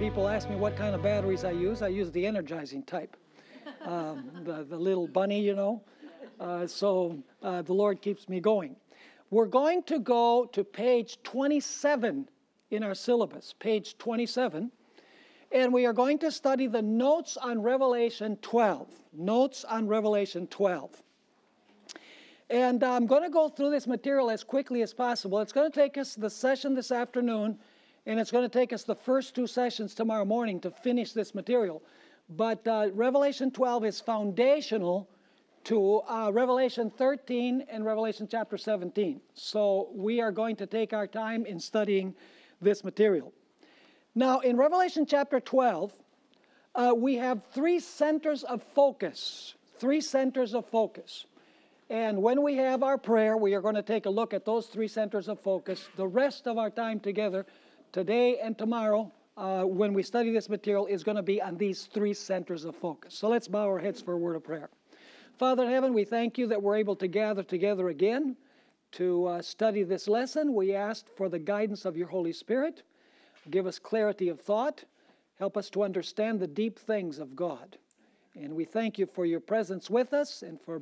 people ask me what kind of batteries I use the energizing type. The little bunny, you know. So the Lord keeps me going. We're going to go to page 27 in our syllabus, page 27. And we are going to study the notes on Revelation 12. Notes on Revelation 12. And I'm going to go through this material as quickly as possible. It's going to take us the session this afternoon, and it's going to take us the first 2 sessions tomorrow morning to finish this material. But Revelation 12 is foundational to Revelation 13 and Revelation chapter 17. So we are going to take our time in studying this material. Now, in Revelation chapter 12, we have 3 centers of focus. 3 centers of focus. And when we have our prayer, we are going to take a look at those 3 centers of focus. The rest of our time together, today and tomorrow, when we study this material, is going to be on these 3 centers of focus. So let's bow our heads for a word of prayer. Father in heaven, we thank you that we're able to gather together again to study this lesson. We ask for the guidance of your Holy Spirit. Give us clarity of thought. Help us to understand the deep things of God. And we thank you for your presence with us and for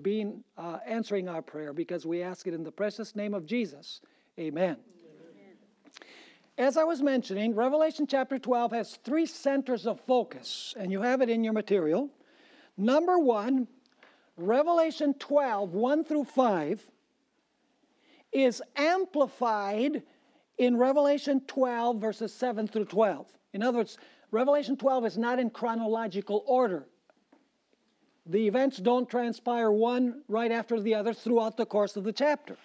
answering our prayer, because we ask it in the precious name of Jesus. Amen. As I was mentioning, Revelation chapter 12 has 3 centers of focus, and you have it in your material. Number 1, Revelation 12, 1 through 5, is amplified in Revelation 12, verses 7 through 12. In other words, Revelation 12 is not in chronological order. The events don't transpire one right after the other throughout the course of the chapter.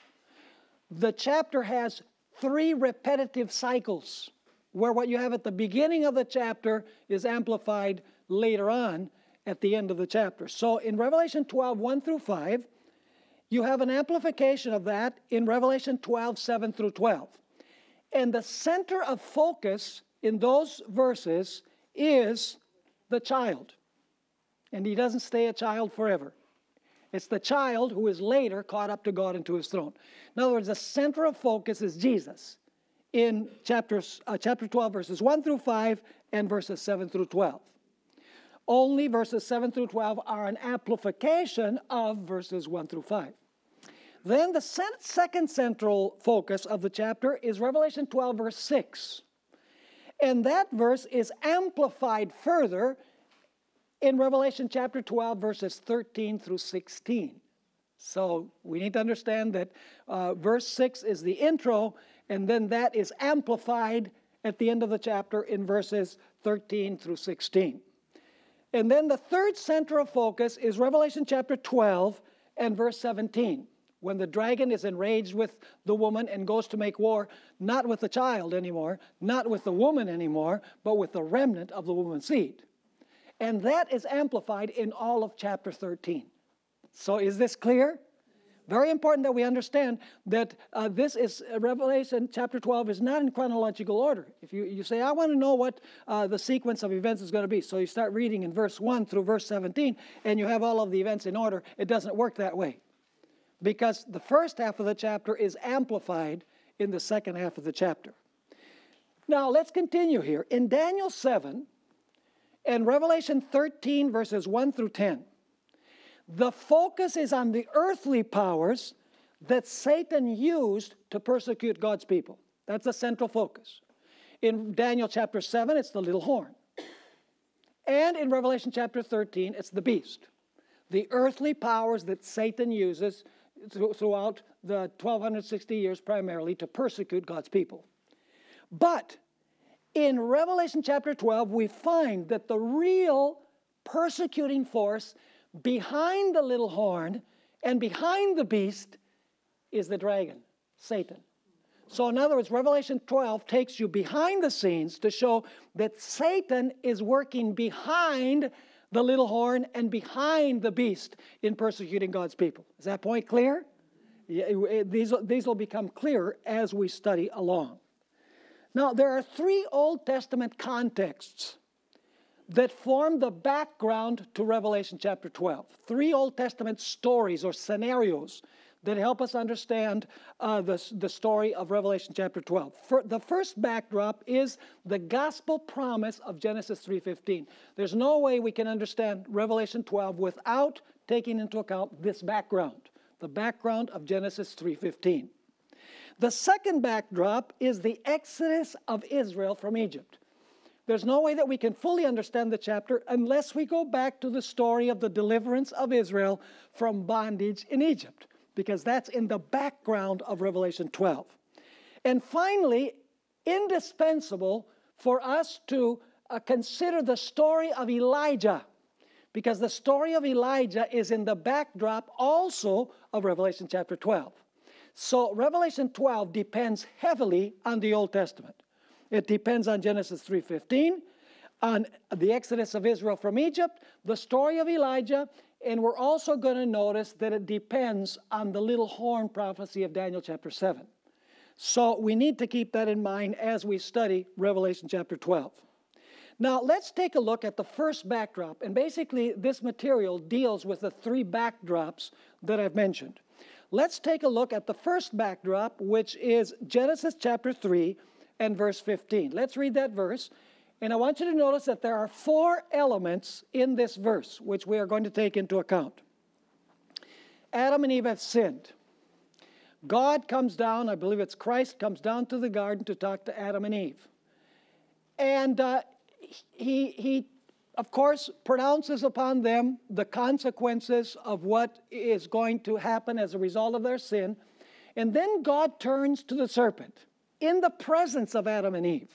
The chapter has 3 repetitive cycles, where what you have at the beginning of the chapter is amplified later on at the end of the chapter. So in Revelation 12, 1 through 5, you have an amplification of that in Revelation 12, 7 through 12. And the center of focus in those verses is the child. And he doesn't stay a child forever. It's the child who is later caught up to God and to his throne. In other words, the center of focus is Jesus in chapter 12, verses 1 through 5 and verses 7 through 12. Only verses 7 through 12 are an amplification of verses 1 through 5. Then the second central focus of the chapter is Revelation 12, verse 6. And that verse is amplified further in Revelation chapter 12, verses 13 through 16. So we need to understand that verse 6 is the intro, and then that is amplified at the end of the chapter in verses 13 through 16. And then the third center of focus is Revelation chapter 12 and verse 17, when the dragon is enraged with the woman and goes to make war, not with the child anymore, not with the woman anymore, but with the remnant of the woman's seed. And that is amplified in all of chapter 13. So is this clear? Very important that we understand that this is Revelation chapter 12 is not in chronological order. If you say, I want to know what the sequence of events is going to be. So you start reading in verse 1 through verse 17, and you have all of the events in order. It doesn't work that way, because the first half of the chapter is amplified in the second half of the chapter. Now let's continue here. In Daniel 7 and Revelation 13, verses 1 through 10, the focus is on the earthly powers that Satan used to persecute God's people. That's the central focus. In Daniel chapter 7, it's the little horn. And in Revelation chapter 13, it's the beast. The earthly powers that Satan uses throughout the 1260 years primarily to persecute God's people. But in Revelation chapter 12, we find that the real persecuting force behind the little horn and behind the beast is the dragon, Satan. So in other words, Revelation 12 takes you behind the scenes to show that Satan is working behind the little horn and behind the beast in persecuting God's people. Is that point clear? These will become clearer as we study along. Now, there are 3 Old Testament contexts that form the background to Revelation chapter 12. 3 Old Testament stories or scenarios that help us understand the story of Revelation chapter 12. The first backdrop is the gospel promise of Genesis 3:15. There's no way we can understand Revelation 12 without taking into account this background, the background of Genesis 3:15. The second backdrop is the exodus of Israel from Egypt. There's no way that we can fully understand the chapter unless we go back to the story of the deliverance of Israel from bondage in Egypt, because that's in the background of Revelation 12. And finally, indispensable for us to consider the story of Elijah, because the story of Elijah is in the backdrop also of Revelation chapter 12. So Revelation 12 depends heavily on the Old Testament. It depends on Genesis 3:15, on the exodus of Israel from Egypt, the story of Elijah, and we're also going to notice that it depends on the little horn prophecy of Daniel chapter 7. So we need to keep that in mind as we study Revelation chapter 12. Now let's take a look at the first backdrop, and basically this material deals with the three backdrops that I've mentioned. Let's take a look at the first backdrop, which is Genesis chapter 3 and verse 15. Let's read that verse. And I want you to notice that there are four elements in this verse, which we are going to take into account. Adam and Eve have sinned. God comes down, I believe it's Christ, comes down to the garden to talk to Adam and Eve. And he, of course, pronounces upon them the consequences of what is going to happen as a result of their sin. And then God turns to the serpent in the presence of Adam and Eve.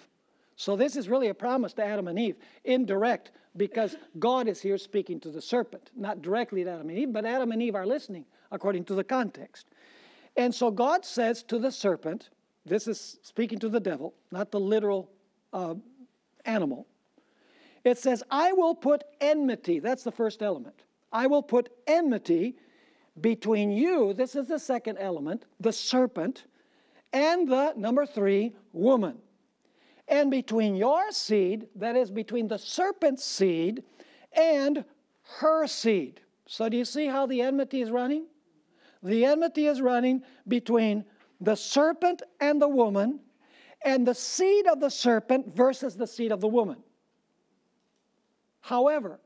So this is really a promise to Adam and Eve, indirect, because God is here speaking to the serpent, not directly to Adam and Eve, but Adam and Eve are listening according to the context. And so God says to the serpent, this is speaking to the devil, not the literal animal. It says, I will put enmity, that's the first element. I will put enmity between you, this is the second element, the serpent, and the, number 3, woman. And between your seed, that is between the serpent's seed and her seed. So do you see how the enmity is running? The enmity is running between the serpent and the woman, and the seed of the serpent versus the seed of the woman. However,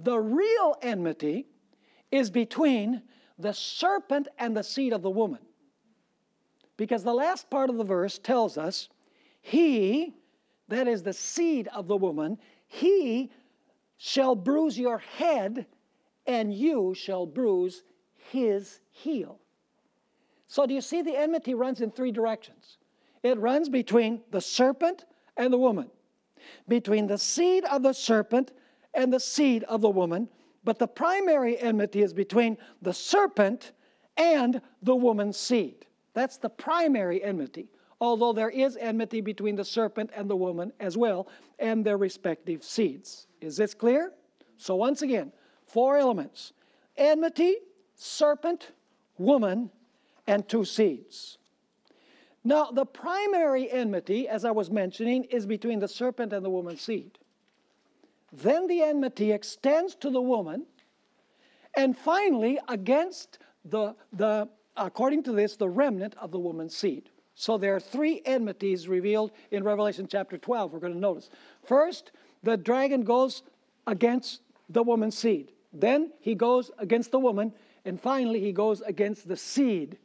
the real enmity is between the serpent and the seed of the woman. Because the last part of the verse tells us, he, that is the seed of the woman, he shall bruise your head, and you shall bruise his heel. So do you see the enmity runs in three directions? It runs between the serpent and the woman, between the seed of the serpent and the seed of the woman, but the primary enmity is between the serpent and the woman's seed. That's the primary enmity, although there is enmity between the serpent and the woman as well, and their respective seeds. Is this clear? So once again, four elements: enmity, serpent, woman, and two seeds. Now, the primary enmity, as I was mentioning, is between the serpent and the woman's seed. Then the enmity extends to the woman, and finally, against according to this, the remnant of the woman's seed. So there are three enmities revealed in Revelation chapter 12, we're going to notice. First, the dragon goes against the woman's seed. Then he goes against the woman, and finally he goes against the seed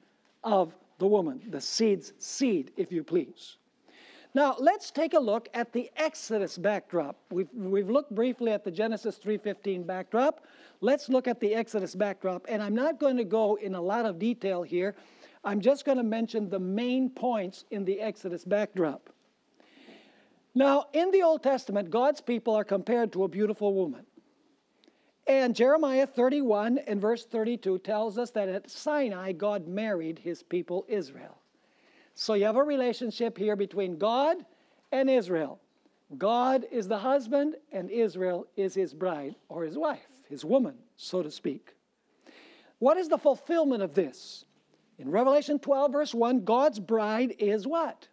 of the woman, the seed's seed, if you please. Now, let's take a look at the Exodus backdrop. We've looked briefly at the Genesis 3:15 backdrop. Let's look at the Exodus backdrop, and I'm not going to go in a lot of detail here. I'm just going to mention the main points in the Exodus backdrop. Now, in the Old Testament, God's people are compared to a beautiful woman. And Jeremiah 31 and verse 32 tells us that at Sinai, God married his people Israel. So you have a relationship here between God and Israel. God is the husband, and Israel is his bride, or his wife, his woman, so to speak. What is the fulfillment of this? In Revelation 12, verse 1, God's bride is what?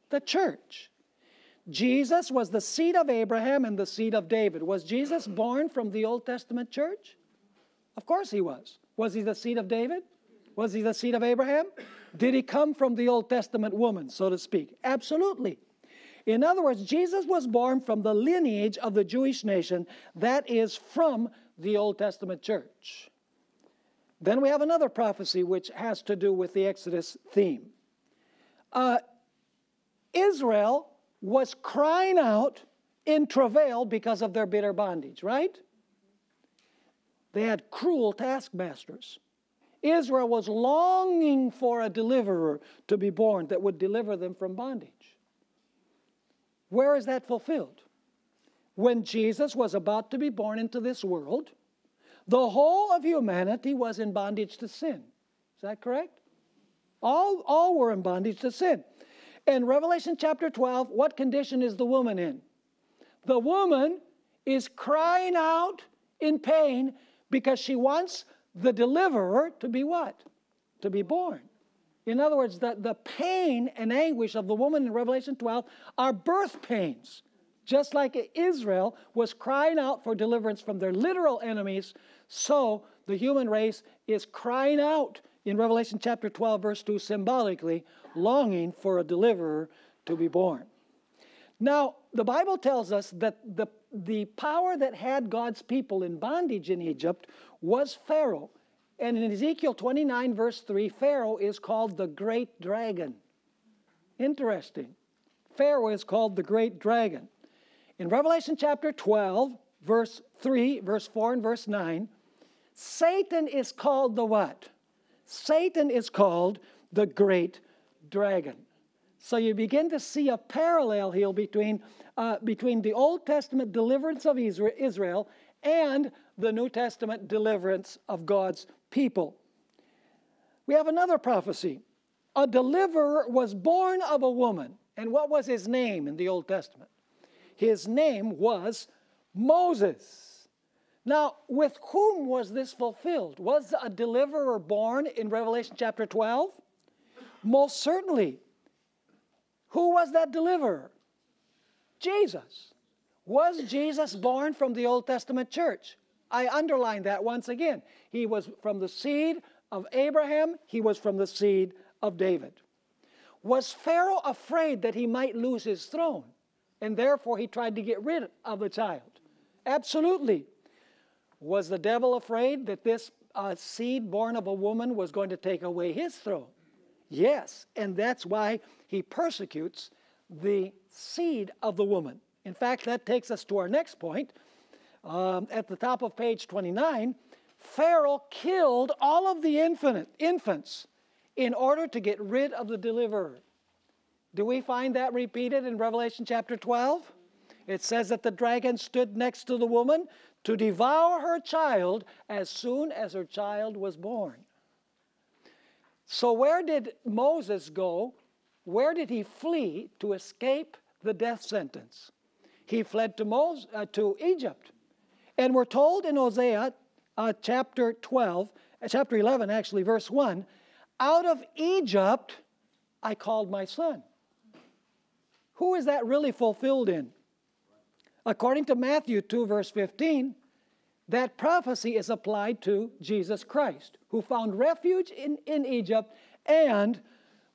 The church. Jesus was the seed of Abraham and the seed of David. Was Jesus born from the Old Testament church? Of course he was. Was he the seed of David? Was he the seed of Abraham? Did he come from the Old Testament woman, so to speak? Absolutely. In other words, Jesus was born from the lineage of the Jewish nation, that is from the Old Testament church. Then we have another prophecy which has to do with the Exodus theme. Israel was crying out in travail because of their bitter bondage, right? They had cruel taskmasters. Israel was longing for a deliverer to be born that would deliver them from bondage. Where is that fulfilled? When Jesus was about to be born into this world, the whole of humanity was in bondage to sin. Is that correct? All were in bondage to sin. In Revelation chapter 12, what condition is the woman in? The woman is crying out in pain because she wants the deliverer to be what? To be born. In other words, the pain and anguish of the woman in Revelation 12 are birth pains. Just like Israel was crying out for deliverance from their literal enemies, so the human race is crying out in Revelation chapter 12, verse 2, symbolically, longing for a deliverer to be born. Now, the Bible tells us that the power that had God's people in bondage in Egypt was Pharaoh. And in Ezekiel 29, verse 3, Pharaoh is called the great dragon. Interesting. Pharaoh is called the great dragon. In Revelation chapter 12, verse 3, verse 4, and verse 9, Satan is called the what? Satan is called the great dragon. So you begin to see a parallel here between the Old Testament deliverance of Israel and the New Testament deliverance of God's people. We have another prophecy. A deliverer was born of a woman. And what was his name in the Old Testament? His name was Moses. Now, with whom was this fulfilled? Was a deliverer born in Revelation chapter 12? Most certainly. Who was that deliverer? Jesus. Was Jesus born from the Old Testament church? I underline that once again. He was from the seed of Abraham. He was from the seed of David. Was Pharaoh afraid that he might lose his throne, and therefore he tried to get rid of the child? Absolutely. Was the devil afraid that this seed born of a woman was going to take away his throne? Yes, and that's why he persecutes the seed of the woman. In fact, that takes us to our next point. At the top of page 29, Pharaoh killed all of the infants in order to get rid of the deliverer. Do we find that repeated in Revelation chapter 12? It says that the dragon stood next to the woman to devour her child as soon as her child was born. So where did Moses go? Where did he flee to escape the death sentence? He fled to Egypt. And we're told in Hosea chapter 11, actually, verse 1, out of Egypt I called my son. Who is that really fulfilled in? According to Matthew 2, verse 15, that prophecy is applied to Jesus Christ, who found refuge in Egypt and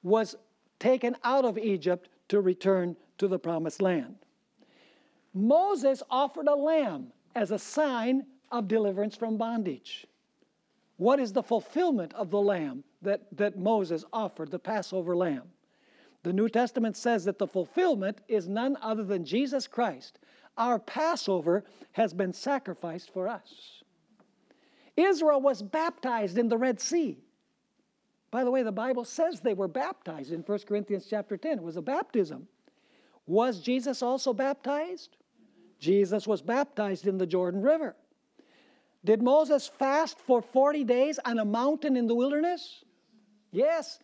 was taken out of Egypt to return to the promised land. Moses offered a lamb as a sign of deliverance from bondage. What is the fulfillment of the lamb that Moses offered, the Passover lamb? The New Testament says that the fulfillment is none other than Jesus Christ. Our Passover has been sacrificed for us. Israel was baptized in the Red Sea. By the way, the Bible says they were baptized in 1 Corinthians chapter 10. It was a baptism. Was Jesus also baptized? Jesus was baptized in the Jordan River. Did Moses fast for 40 days on a mountain in the wilderness? Yes.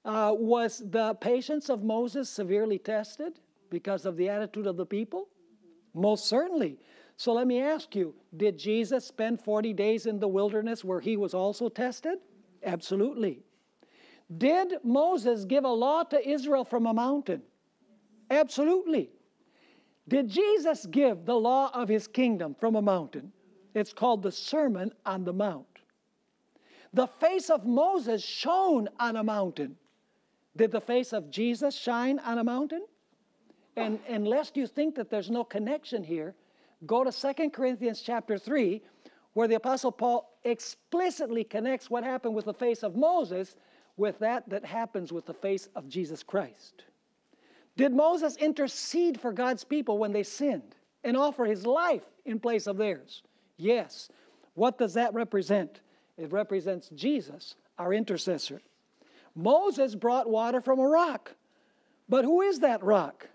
Was the patience of Moses severely tested because of the attitude of the people? Most certainly. So let me ask you, did Jesus spend 40 days in the wilderness where he was also tested? Absolutely. Did Moses give a law to Israel from a mountain? Absolutely. Did Jesus give the law of his kingdom from a mountain? It's called the Sermon on the Mount. The face of Moses shone on a mountain. Did the face of Jesus shine on a mountain? And lest you think that there's no connection here, go to 2 Corinthians chapter 3, where the Apostle Paul explicitly connects what happened with the face of Moses with that happens with the face of Jesus Christ. Did Moses intercede for God's people when they sinned and offer his life in place of theirs? Yes. What does that represent? It represents Jesus, our intercessor. Moses brought water from a rock. But who is that rock?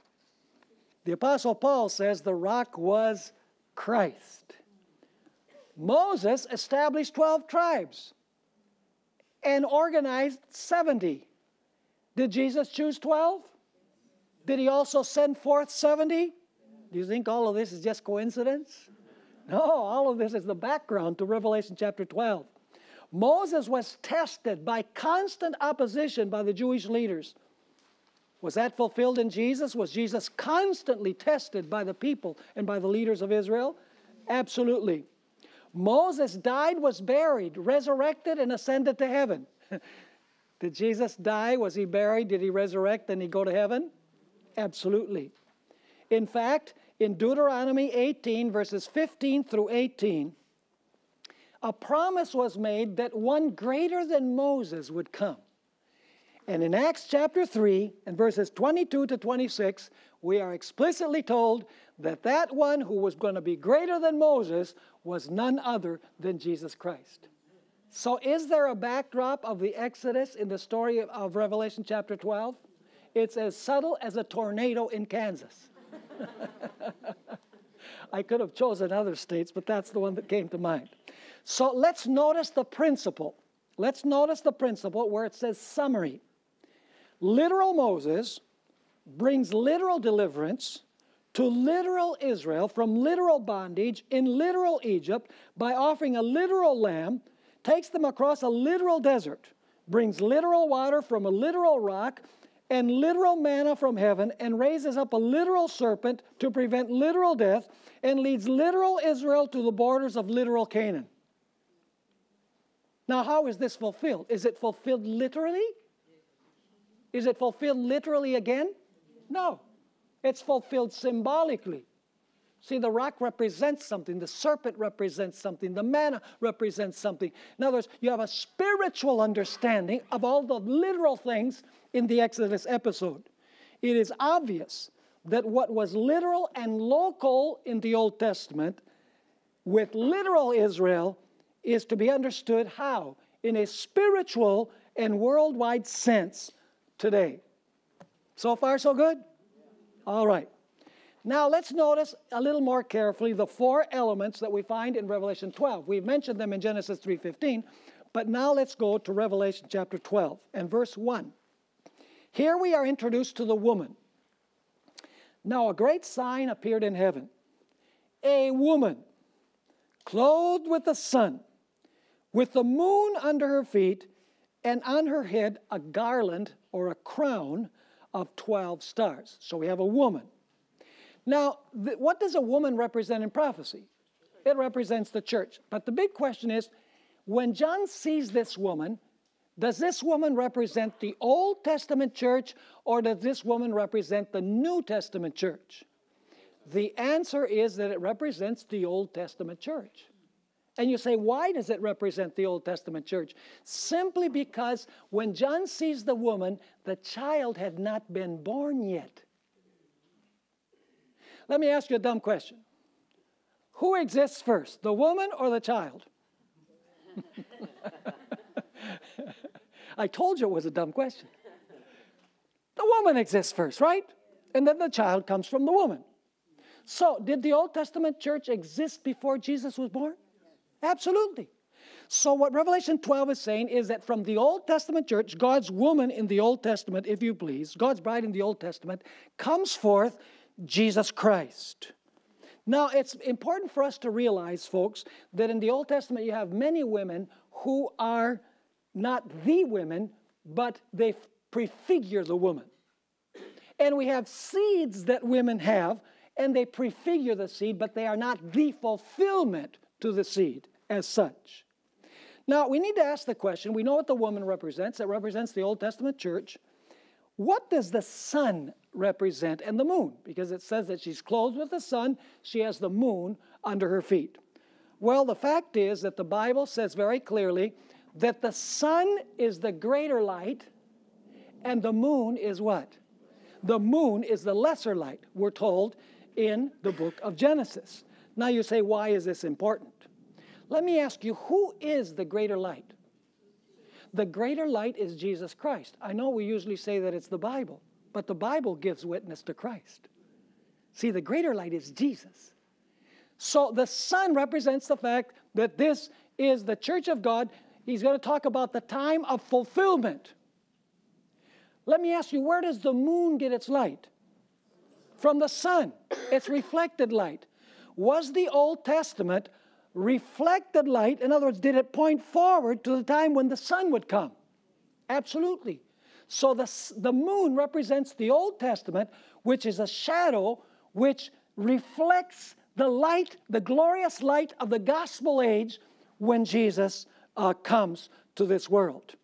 The Apostle Paul says the rock was Christ. Moses established 12 tribes and organized 70. Did Jesus choose 12? Did he also send forth 70? Do you think all of this is just coincidence? No, all of this is the background to Revelation chapter 12. Moses was tested by constant opposition by the Jewish leaders. Was that fulfilled in Jesus? Was Jesus constantly tested by the people and by the leaders of Israel? Absolutely. Moses died, was buried, resurrected, and ascended to heaven. Did Jesus die? Was he buried? Did he resurrect and he go to heaven? Absolutely. In fact, in Deuteronomy 18, verses 15 through 18, a promise was made that one greater than Moses would come. And in Acts chapter 3 and verses 22 to 26, we are explicitly told that that one who was going to be greater than Moses was none other than Jesus Christ. So is there a backdrop of the Exodus in the story of Revelation chapter 12? It's as subtle as a tornado in Kansas. I could have chosen other states, but that's the one that came to mind. So let's notice the principle. Let's notice the principle where it says summary. Literal Moses brings literal deliverance to literal Israel from literal bondage in literal Egypt by offering a literal lamb, takes them across a literal desert, brings literal water from a literal rock and literal manna from heaven, and raises up a literal serpent to prevent literal death, and leads literal Israel to the borders of literal Canaan. Now, how is this fulfilled? Is it fulfilled literally? Is it fulfilled literally again? No. It's fulfilled symbolically. See, the rock represents something. The serpent represents something. The manna represents something. In other words, you have a spiritual understanding of all the literal things in the Exodus episode. It is obvious that what was literal and local in the Old Testament with literal Israel is to be understood how? In a spiritual and worldwide sense today. So far, so good? All right. Now let's notice a little more carefully the four elements that we find in Revelation 12. We've mentioned them in Genesis 3:15, but now let's go to Revelation chapter 12 and verse 1. Here we are introduced to the woman. Now a great sign appeared in heaven. A woman clothed with the sun, with the moon under her feet, and on her head a garland or a crown of 12 stars. So we have a woman. Now, what does a woman represent in prophecy? It represents the church. But the big question is, when John sees this woman, does this woman represent the Old Testament church, or does this woman represent the New Testament church? The answer is that it represents the Old Testament church. And you say, why does it represent the Old Testament church? Simply because when John sees the woman, the child had not been born yet. Let me ask you a dumb question. Who exists first, the woman or the child? I told you it was a dumb question. The woman exists first, right? And then the child comes from the woman. So, did the Old Testament church exist before Jesus was born? Absolutely. So what Revelation 12 is saying is that from the Old Testament church, God's woman in the Old Testament, if you please, God's bride in the Old Testament, comes forth Jesus Christ. Now, it's important for us to realize, folks, that in the Old Testament you have many women who are not the women, but they prefigure the woman. And we have seeds that women have, and they prefigure the seed, but they are not the fulfillment to the seed as such. Now, we need to ask the question, we know what the woman represents. It represents the Old Testament church. What does the sun represent and the moon? Because it says that she's clothed with the sun, she has the moon under her feet. Well, the fact is that the Bible says very clearly that the sun is the greater light and the moon is what? The moon is the lesser light, we're told in the book of Genesis. Now you say, why is this important? Let me ask you, who is the greater light? The greater light is Jesus Christ. I know we usually say that it's the Bible, but the Bible gives witness to Christ. See, the greater light is Jesus. So the sun represents the fact that this is the church of God. He's going to talk about the time of fulfillment. Let me ask you, where does the moon get its light? From the sun. It's reflected light. Was the Old Testament reflected light? In other words, did it point forward to the time when the sun would come? Absolutely. So the moon represents the Old Testament, which is a shadow which reflects the light, the glorious light of the gospel age when Jesus comes to this world.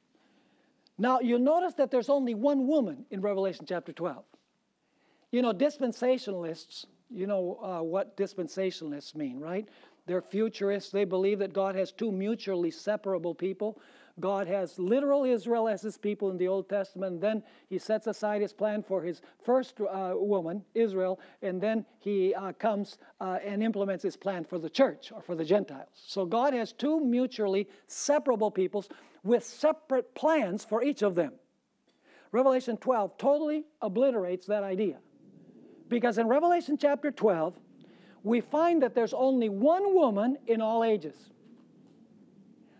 Now, you'll notice that there's only one woman in Revelation chapter 12. You know, dispensationalists, you know what dispensationalists mean, right? They're futurists. They believe that God has two mutually separable people. God has literal Israel as his people in the Old Testament, and then he sets aside his plan for his first woman, Israel, and then he comes and implements his plan for the church or for the Gentiles. So God has two mutually separable peoples with separate plans for each of them. Revelation 12 totally obliterates that idea. Because in Revelation chapter 12, we find that there's only one woman in all ages.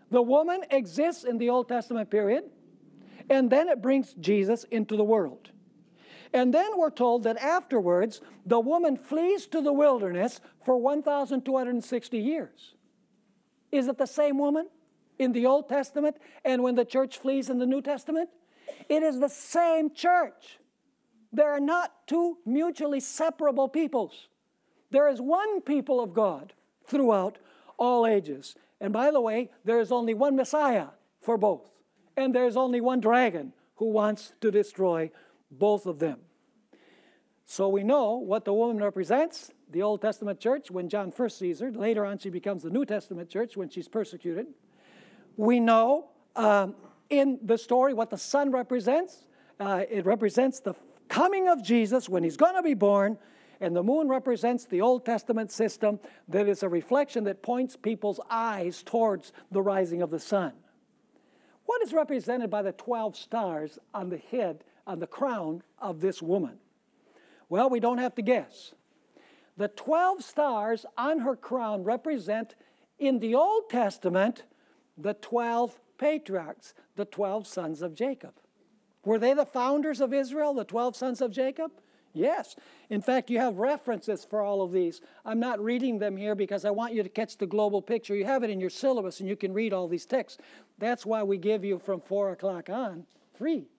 The woman exists in the Old Testament period, and then it brings Jesus into the world. And then we're told that afterwards, the woman flees to the wilderness for 1,260 years. Is it the same woman in the Old Testament and when the church flees in the New Testament? It is the same church. There are not two mutually separable peoples. There is one people of God throughout all ages. And by the way, there is only one Messiah for both. And there is only one dragon who wants to destroy both of them. So we know what the woman represents, the Old Testament church, when John first sees her. Later on, she becomes the New Testament church when she's persecuted. We know in the story what the sun represents. It represents the coming of Jesus when he's going to be born. And the moon represents the Old Testament system that is a reflection that points people's eyes towards the rising of the sun. What is represented by the 12 stars on the head, on the crown of this woman? Well, we don't have to guess. The 12 stars on her crown represent, in the Old Testament, the 12 patriarchs, the 12 sons of Jacob. Were they the founders of Israel, the 12 sons of Jacob? Yes. In fact, you have references for all of these. I'm not reading them here because I want you to catch the global picture. You have it in your syllabus and you can read all these texts. That's why we give you from 4 o'clock on free,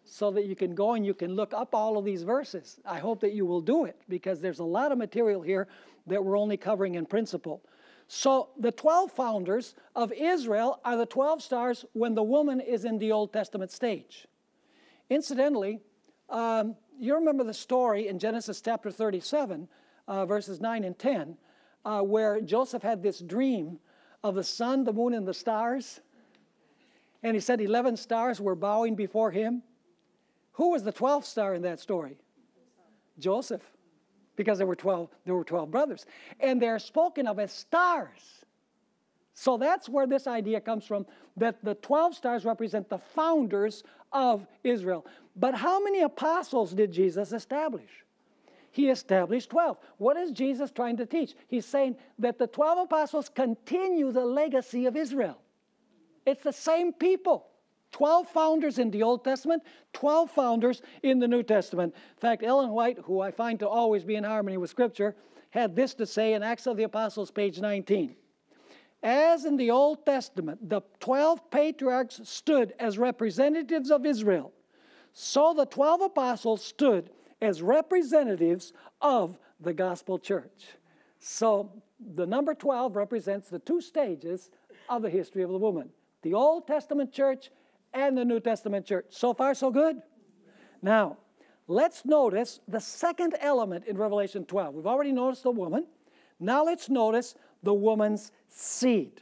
so that you can go and you can look up all of these verses. I hope that you will do it because there's a lot of material here that we're only covering in principle. So the 12 founders of Israel are the 12 stars when the woman is in the Old Testament stage. Incidentally, you remember the story in Genesis chapter 37, verses 9 and 10, where Joseph had this dream of the sun, the moon, and the stars. And he said 11 stars were bowing before him. Who was the 12th star in that story? Joseph, because there were 12 brothers. And they're spoken of as stars. So that's where this idea comes from, that the 12 stars represent the founders of Israel. But how many apostles did Jesus establish? He established 12. What is Jesus trying to teach? He's saying that the 12 apostles continue the legacy of Israel. It's the same people. 12 founders in the Old Testament, 12 founders in the New Testament. In fact, Ellen White, who I find to always be in harmony with Scripture, had this to say in Acts of the Apostles, page 19. As in the Old Testament, the 12 patriarchs stood as representatives of Israel, so the 12 apostles stood as representatives of the gospel church. So the number 12 represents the two stages of the history of the woman. the Old Testament church and the New Testament church. So far, so good? Now, let's notice the second element in Revelation 12. We've already noticed the woman. Now let's notice the woman's seed.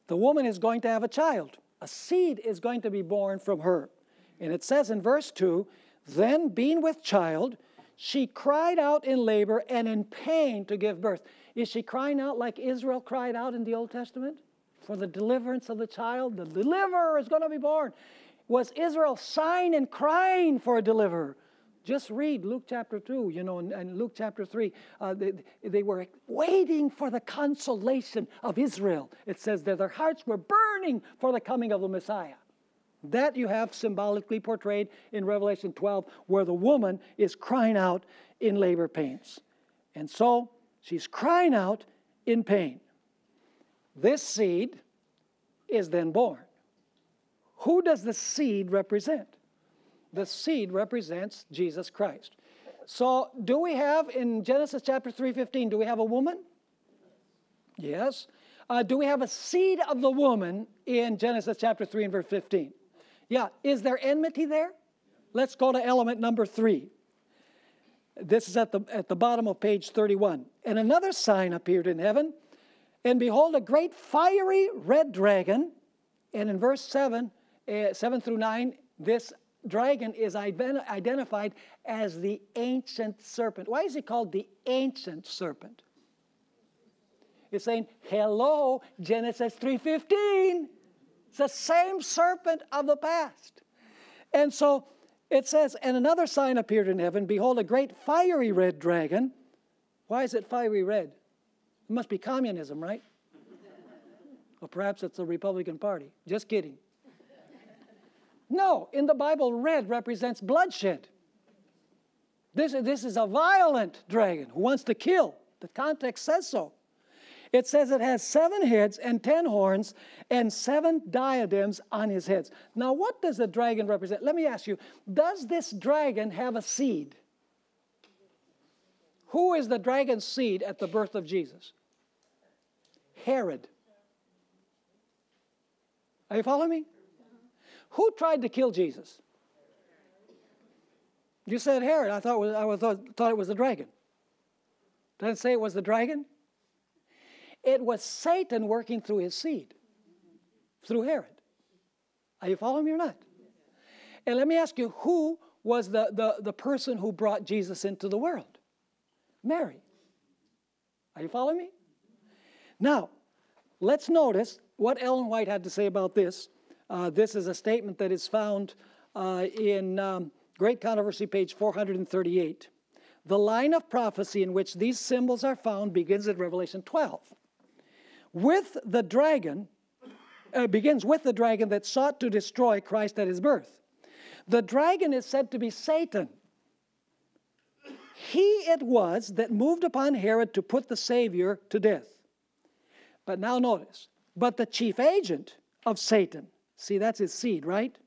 The woman is going to have a child. A seed is going to be born from her. And it says in verse 2, then being with child, she cried out in labor and in pain to give birth. Is she crying out like Israel cried out in the Old Testament? For the deliverance of the child, the deliverer is going to be born. Was Israel sighing and crying for a deliverer? Just read Luke chapter 2, and Luke chapter 3. They were waiting for the consolation of Israel. It says that their hearts were burning for the coming of the Messiah. That you have symbolically portrayed in Revelation 12, where the woman is crying out in labor pains. And so she's crying out in pain. This seed is then born. Who does the seed represent? The seed represents Jesus Christ. So do we have in Genesis chapter 3:15, do we have a woman? Yes. Do we have a seed of the woman in Genesis chapter 3 and verse 15? Yeah. Is there enmity there? Let's go to element number 3. This is at the bottom of page 31. And another sign appeared in heaven, and behold, a great fiery red dragon. And in verse 7 through 9, this dragon is identified as the ancient serpent. Why is he called the ancient serpent? It's saying, hello, Genesis 3:15. It's the same serpent of the past. And so it says, and another sign appeared in heaven. Behold, a great fiery red dragon. Why is it fiery red? It must be communism, right? Or perhaps it's the Republican Party. Just kidding. No, in the Bible, red represents bloodshed. This is a violent dragon who wants to kill. The context says so. It says it has 7 heads and 10 horns and 7 diadems on his heads. Now, what does the dragon represent? Let me ask you, does this dragon have a seed? Who is the dragon's seed at the birth of Jesus? Herod. Are you following me? Who tried to kill Jesus? You said Herod. I thought it was the dragon. Didn't say it was the dragon? It was Satan working through his seed, through Herod. Are you following me or not? And let me ask you, who was the person who brought Jesus into the world? Mary. Are you following me? Now, let's notice what Ellen White had to say about this. This is a statement that is found in Great Controversy, page 438. The line of prophecy in which these symbols are found begins at Revelation 12. Begins with the dragon that sought to destroy Christ at his birth. The dragon is said to be Satan. He it was that moved upon Herod to put the Savior to death. But now notice, but the chief agent of Satan, see that's his seed, right?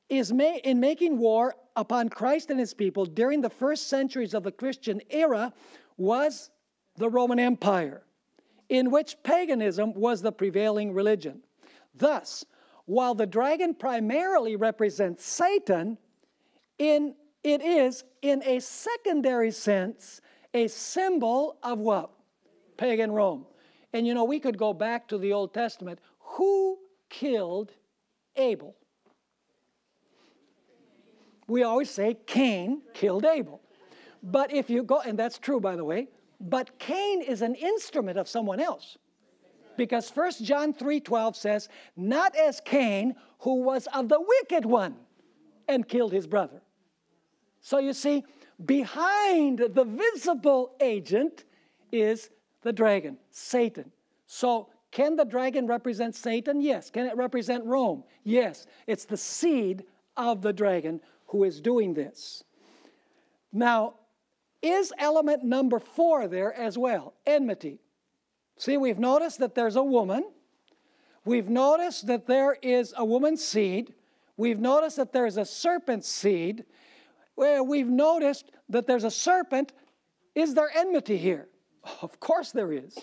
Is in making war upon Christ and his people during the first centuries of the Christian era was the Roman Empire, in which paganism was the prevailing religion. Thus, while the dragon primarily represents Satan, it is, in a secondary sense, a symbol of what? Pagan Rome. And we could go back to the Old Testament. Who killed Abel? We always say Cain killed Abel. But if you go, and that's true, by the way, but Cain is an instrument of someone else. Because 1 John 3:12 says, not as Cain, who was of the wicked one and killed his brother. So you see, behind the visible agent is the dragon, Satan. So can the dragon represent Satan? Yes. Can it represent Rome? Yes. It's the seed of the dragon who is doing this. Now, is element number 4 there as well? Enmity. See, we've noticed that there's a woman. We've noticed that there is a woman's seed. We've noticed that there's a serpent's seed. Well, we've noticed that there's a serpent. Is there enmity here? Of course there is.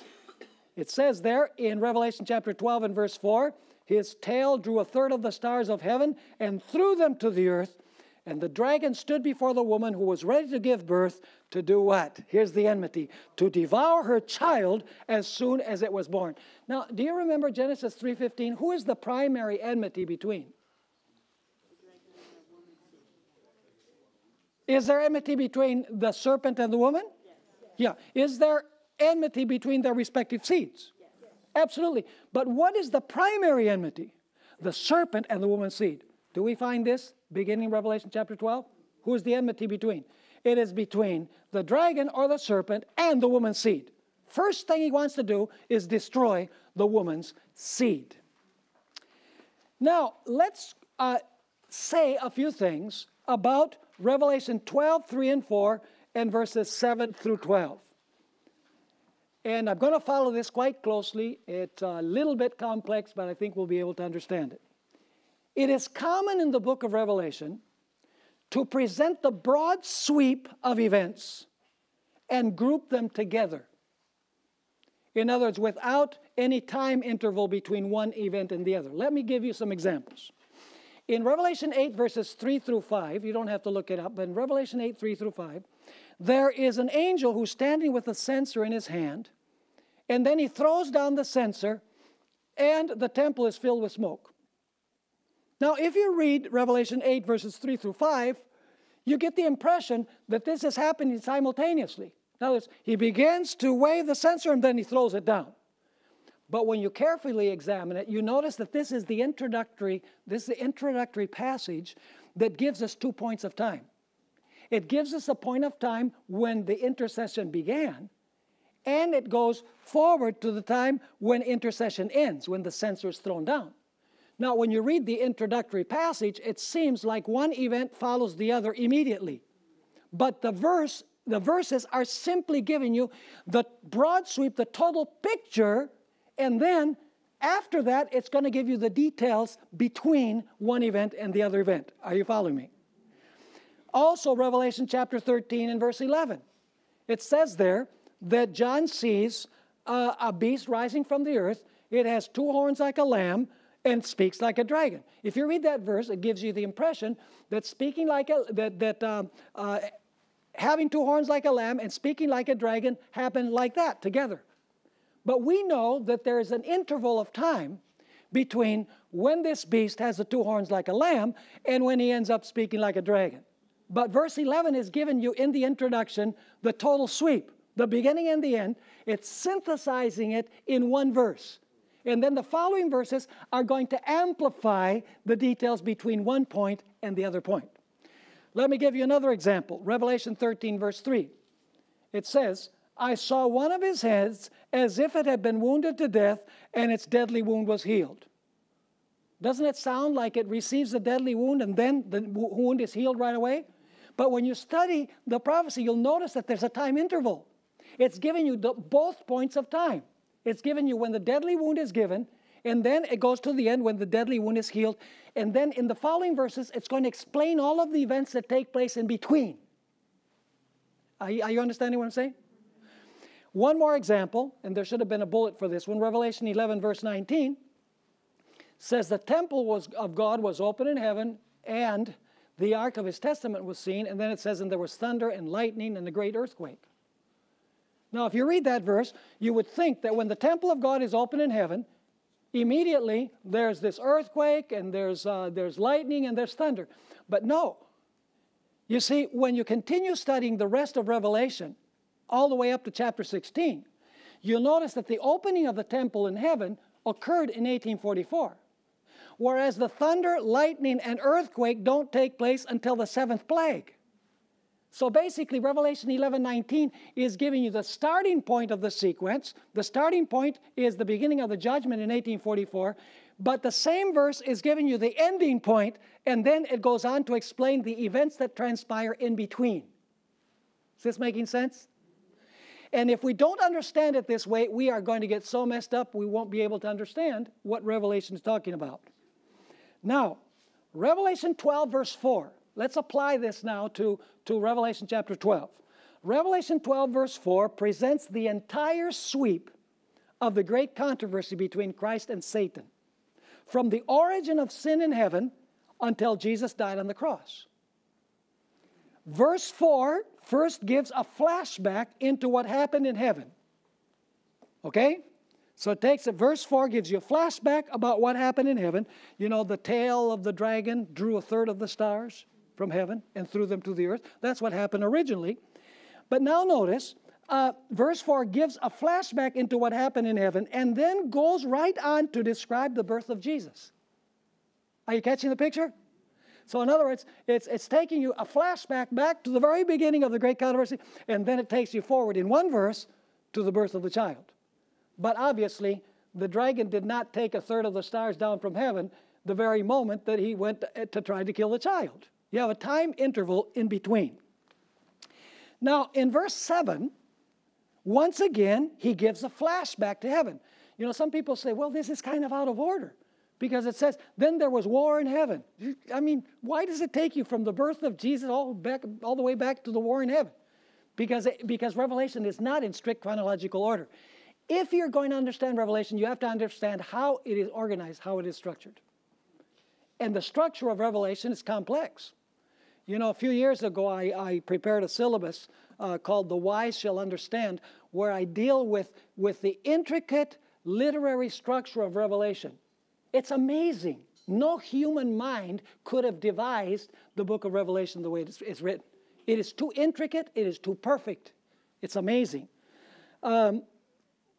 It says there in Revelation chapter 12 and verse 4, his tail drew a third of the stars of heaven and threw them to the earth. And the dragon stood before the woman who was ready to give birth to do what? Here's the enmity. To devour her child as soon as it was born. Now, do you remember Genesis 3:15? Who is the primary enmity between? Is there enmity between the serpent and the woman? Yeah. Is there enmity between their respective seeds? Absolutely. But what is the primary enmity? The serpent and the woman's seed. Do we find this beginning Revelation chapter 12? Who is the enmity between? It is between the dragon or the serpent and the woman's seed. First thing he wants to do is destroy the woman's seed. Now, let's say a few things about Revelation 12, 3 and 4, and verses 7 through 12. And I'm going to follow this quite closely. It's a little bit complex, but I think we'll be able to understand it. It is common in the book of Revelation to present the broad sweep of events and group them together. In other words, without any time interval between one event and the other. Let me give you some examples. In Revelation 8, verses 3 through 5, you don't have to look it up, but in Revelation 8, 3 through 5, there is an angel who's standing with a censer in his hand, and then he throws down the censer, and the temple is filled with smoke. Now, if you read Revelation 8, verses 3 through 5, you get the impression that this is happening simultaneously. In other words, he begins to wave the censer, and then he throws it down. But when you carefully examine it, you notice that this is the introductory passage that gives us 2 points of time. It gives us a point of time when the intercession began, and it goes forward to the time when intercession ends, when the censer is thrown down. Now, when you read the introductory passage, it seems like one event follows the other immediately. But the verses are simply giving you the broad sweep, the total picture, and then after that, it's going to give you the details between one event and the other event. Are you following me? Also, Revelation chapter 13 and verse 11. It says there that John sees a beast rising from the earth. It has 2 horns like a lamb and speaks like a dragon. If you read that verse, it gives you the impression that having 2 horns like a lamb and speaking like a dragon happen like that together. But we know that there is an interval of time between when this beast has the 2 horns like a lamb and when he ends up speaking like a dragon. But verse 11 is given you in the introduction the total sweep, the beginning and the end. It's synthesizing it in one verse. And then the following verses are going to amplify the details between one point and the other point. Let me give you another example. Revelation 13, verse 3. It says, I saw one of his heads as if it had been wounded to death, and its deadly wound was healed. Doesn't it sound like it receives a deadly wound and then the wound is healed right away? But when you study the prophecy, you'll notice that there's a time interval. It's giving you both points of time. It's giving you when the deadly wound is given, and then it goes to the end when the deadly wound is healed. And then in the following verses, it's going to explain all of the events that take place in between. Are you understanding what I'm saying? One more example, and there should have been a bullet for this one. Revelation 11, verse 19 says the temple of God was open in heaven, and the ark of his testament was seen. And then it says, and there was thunder and lightning and a great earthquake. Now, if you read that verse, you would think that when the temple of God is open in heaven, immediately there's this earthquake and there's lightning and there's thunder. But no. You see, when you continue studying the rest of Revelation, all the way up to chapter 16, you'll notice that the opening of the temple in heaven occurred in 1844. Whereas the thunder, lightning, and earthquake don't take place until the 7th plague. So basically, Revelation 11:19 is giving you the starting point of the sequence. The starting point is the beginning of the judgment in 1844. But the same verse is giving you the ending point, and then it goes on to explain the events that transpire in between. Is this making sense? And if we don't understand it this way, we are going to get so messed up we won't be able to understand what Revelation is talking about. Now, Revelation 12, verse 4. Let's apply this now to Revelation chapter 12. Revelation 12, verse 4 presents the entire sweep of the great controversy between Christ and Satan, from the origin of sin in heaven until Jesus died on the cross. Verse 4 first gives a flashback into what happened in heaven. Okay? So it takes it, verse 4 gives you a flashback about what happened in heaven. You know, the tail of the dragon drew a third of the stars from heaven and threw them to the earth. That's what happened originally. But now notice, verse 4 gives a flashback into what happened in heaven and then goes right on to describe the birth of Jesus. Are you catching the picture? So in other words, it's taking you a flashback back to the very beginning of the great controversy, and then it takes you forward in one verse to the birth of the child. But obviously, the dragon did not take a third of the stars down from heaven the very moment that he went to try to kill the child. You have a time interval in between. Now, in verse 7, once again, he gives a flashback to heaven. You know, some people say, well, this is kind of out of order, because it says, then there was war in heaven. I mean, why does it take you from the birth of Jesus all the way back to the war in heaven? Because Revelation is not in strict chronological order. If you're going to understand Revelation, you have to understand how it is organized, how it is structured. And the structure of Revelation is complex. You know, a few years ago, I prepared a syllabus called The Wise Shall Understand, where I deal with the intricate literary structure of Revelation. It's amazing. No human mind could have devised the book of Revelation the way it's written. It is too intricate. It is too perfect. It's amazing.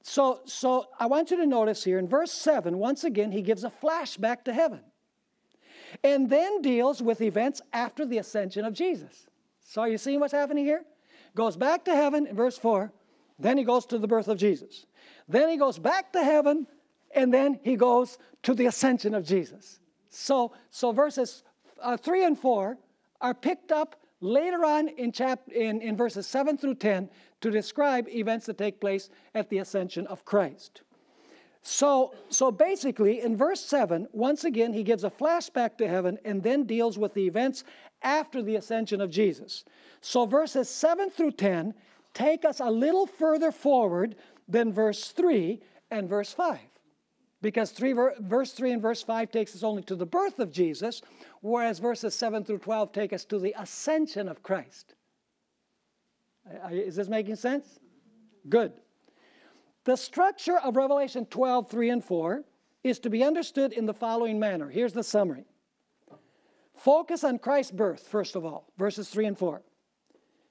So I want you to notice here in verse 7, once again, he gives a flashback to heaven and then deals with events after the ascension of Jesus. So are you seeing what's happening here? Goes back to heaven in verse 4, then he goes to the birth of Jesus. Then he goes back to heaven, and then he goes to the ascension of Jesus. So verses 3 and 4 are picked up later on in verses 7 through 10 to describe events that take place at the ascension of Christ. So basically, in verse 7, once again, he gives a flashback to heaven and then deals with the events after the ascension of Jesus. So verses 7 through 10 take us a little further forward than verse 3 and verse 5. Because verse 3 and verse 5 takes us only to the birth of Jesus, whereas verses 7 through 12 take us to the ascension of Christ. Is this making sense? Good. The structure of Revelation 12, 3 and 4 is to be understood in the following manner. Here's the summary. Focus on Christ's birth, first of all, verses 3 and 4.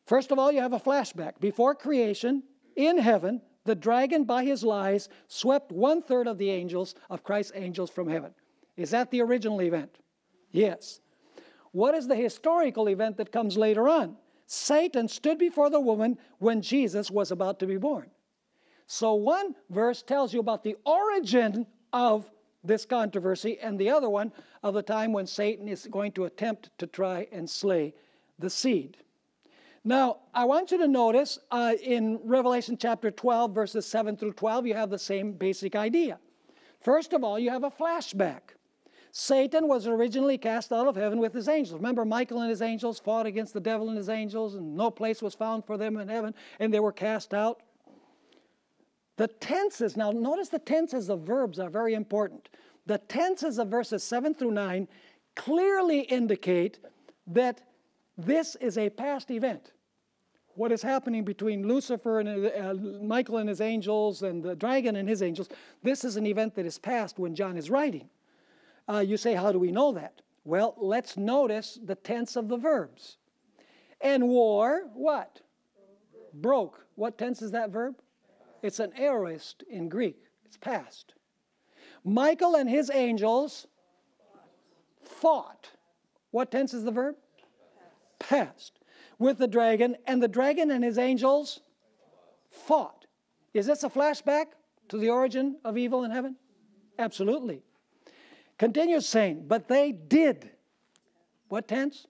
First of all, you have a flashback. Before creation, in heaven, the dragon, by his lies, swept 1/3 of the angels, of Christ's angels, from heaven. Is that the original event? Yes. What is the historical event that comes later on? Satan stood before the woman when Jesus was about to be born. So one verse tells you about the origin of this controversy, and the other one of the time when Satan is going to attempt to try and slay the seed. Now, I want you to notice in Revelation chapter 12, verses 7 through 12, you have the same basic idea. First of all, you have a flashback. Satan was originally cast out of heaven with his angels. Remember, Michael and his angels fought against the devil and his angels, and no place was found for them in heaven, and they were cast out. The tenses, now notice the tenses of verbs are very important. The tenses of verses 7 through 9 clearly indicate that this is a past event. What is happening between Lucifer and Michael and his angels and the dragon and his angels, this is an event that is past when John is writing. You say, how do we know that? Well, let's notice the tense of the verbs. And war, what? Broke. What tense is that verb? It's an aorist in Greek. It's past. Michael and his angels fought. What tense is the verb? Past. With the dragon, and the dragon and his angels fought. Is this a flashback to the origin of evil in heaven? Absolutely. Continues saying, but they did. What tense?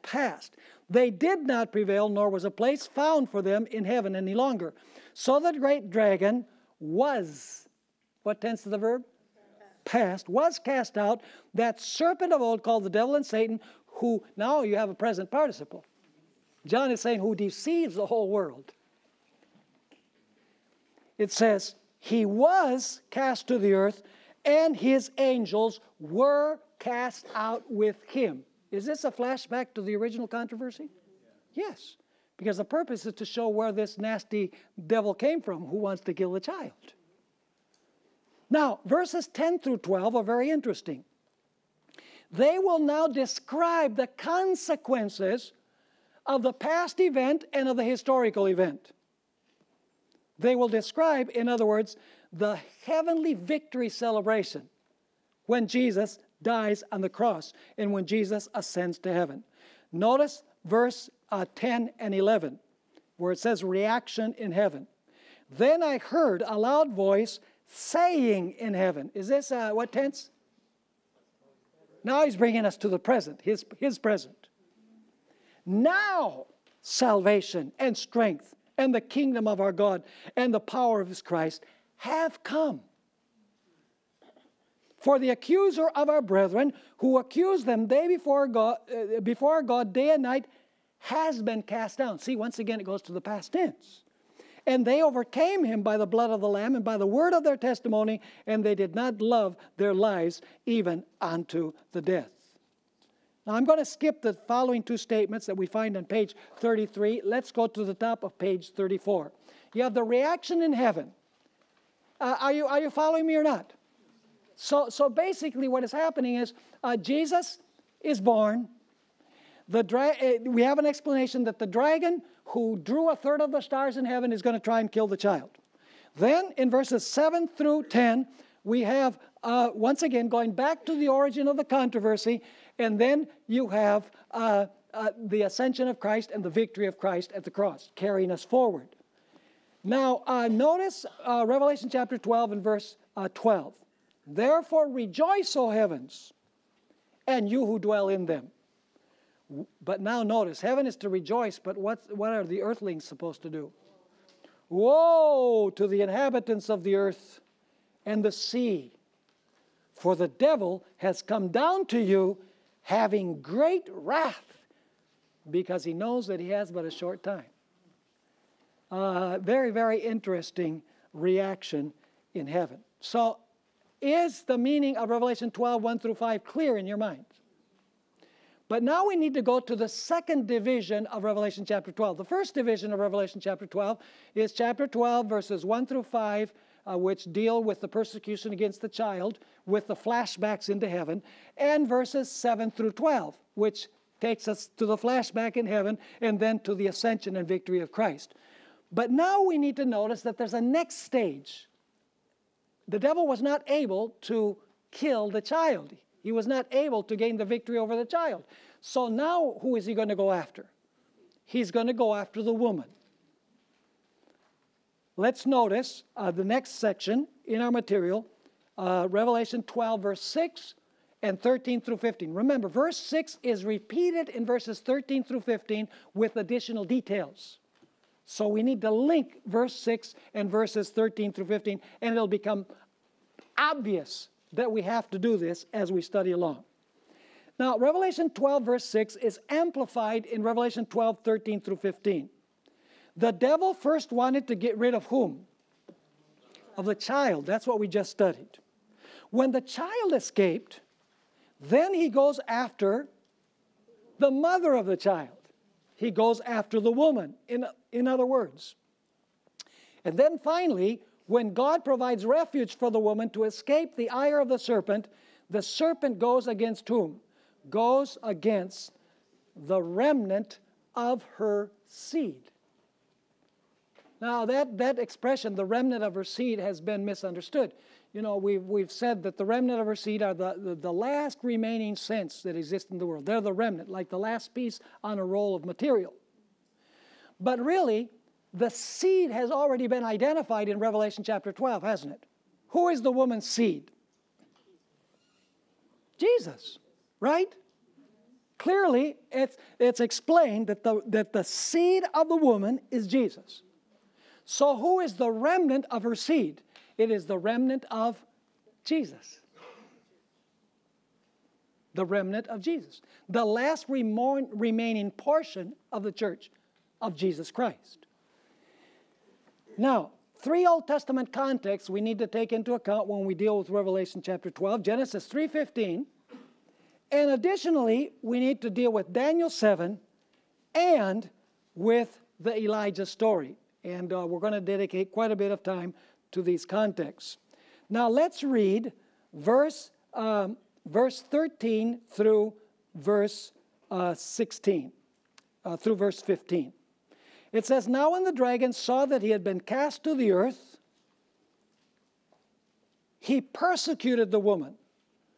Past. They did not prevail, nor was a place found for them in heaven any longer. So the great dragon was, what tense is the verb? Past, was cast out, that serpent of old called the devil and Satan, who, now you have a present participle. John is saying who deceives the whole world. It says, he was cast to the earth, and his angels were cast out with him. Is this a flashback to the original controversy? Yes, because the purpose is to show where this nasty devil came from who wants to kill the child. Now, verses 10 through 12 are very interesting. They will now describe the consequences of the past event and of the historical event. They will describe, in other words, the heavenly victory celebration when Jesus dies on the cross and when Jesus ascends to heaven. Notice verse 10 and 11, where it says reaction in heaven. Then I heard a loud voice saying in heaven. Is this what tense? Now he's bringing us to the present, his present. Now salvation and strength and the kingdom of our God and the power of his Christ have come. For the accuser of our brethren, who accused them before God day and night, has been cast down. See, once again, it goes to the past tense. And they overcame him by the blood of the Lamb and by the word of their testimony, and they did not love their lives even unto the death. Now, I'm going to skip the following two statements that we find on page 33. Let's go to the top of page 34. You have the reaction in heaven. Are you following me or not? So basically what is happening is Jesus is born. We have an explanation that the dragon who drew a third of the stars in heaven is going to try and kill the child. Then in verses 7 through 10, we have, once again, going back to the origin of the controversy, and then you have the ascension of Christ and the victory of Christ at the cross, carrying us forward. Now, notice Revelation chapter 12 and verse 12. Therefore rejoice, O heavens, and you who dwell in them. But now notice, heaven is to rejoice, but what are the earthlings supposed to do? Woe to the inhabitants of the earth and the sea, for the devil has come down to you having great wrath, because he knows that he has but a short time. Very, very interesting reaction in heaven. So, is the meaning of Revelation 12, 1 through 5 clear in your mind? But now we need to go to the second division of Revelation chapter 12. The first division of Revelation chapter 12 is chapter 12, verses 1 through 5, which deal with the persecution against the child, with the flashbacks into heaven, and verses 7 through 12, which takes us to the flashback in heaven, and then to the ascension and victory of Christ. But now we need to notice that there's a next stage. The devil was not able to kill the child. He was not able to gain the victory over the child. So now who is he going to go after? He's going to go after the woman. Let's notice the next section in our material, Revelation 12, verse 6 and 13 through 15. Remember, verse 6 is repeated in verses 13 through 15 with additional details. So we need to link verse 6 and verses 13 through 15, and it'll become obvious that we have to do this as we study along. Now, Revelation 12, verse 6 is amplified in Revelation 12, 13 through 15. The devil first wanted to get rid of whom? Of the child. That's what we just studied. When the child escaped, then he goes after the mother of the child. He goes after the woman, in other words. And then finally, when God provides refuge for the woman to escape the ire of the serpent goes against whom? Goes against the remnant of her seed. Now that expression, the remnant of her seed, has been misunderstood. You know, we've said that the remnant of her seed are the last remaining saints that exist in the world. They're the remnant, like the last piece on a roll of material. But really, the seed has already been identified in Revelation chapter 12, hasn't it? Who is the woman's seed? Jesus, right? Clearly, it's explained that the seed of the woman is Jesus. So who is the remnant of her seed? It is the remnant of Jesus. The remnant of Jesus. The last remaining portion of the church of Jesus Christ. Now, Three Old Testament contexts we need to take into account when we deal with Revelation chapter 12. Genesis 3:15. And additionally, we need to deal with Daniel 7 and with the Elijah story. And we're going to dedicate quite a bit of time to these contexts. Now let's read verse 13 through verse 16, through verse 15. It says, "Now when the dragon saw that he had been cast to the earth, he persecuted the woman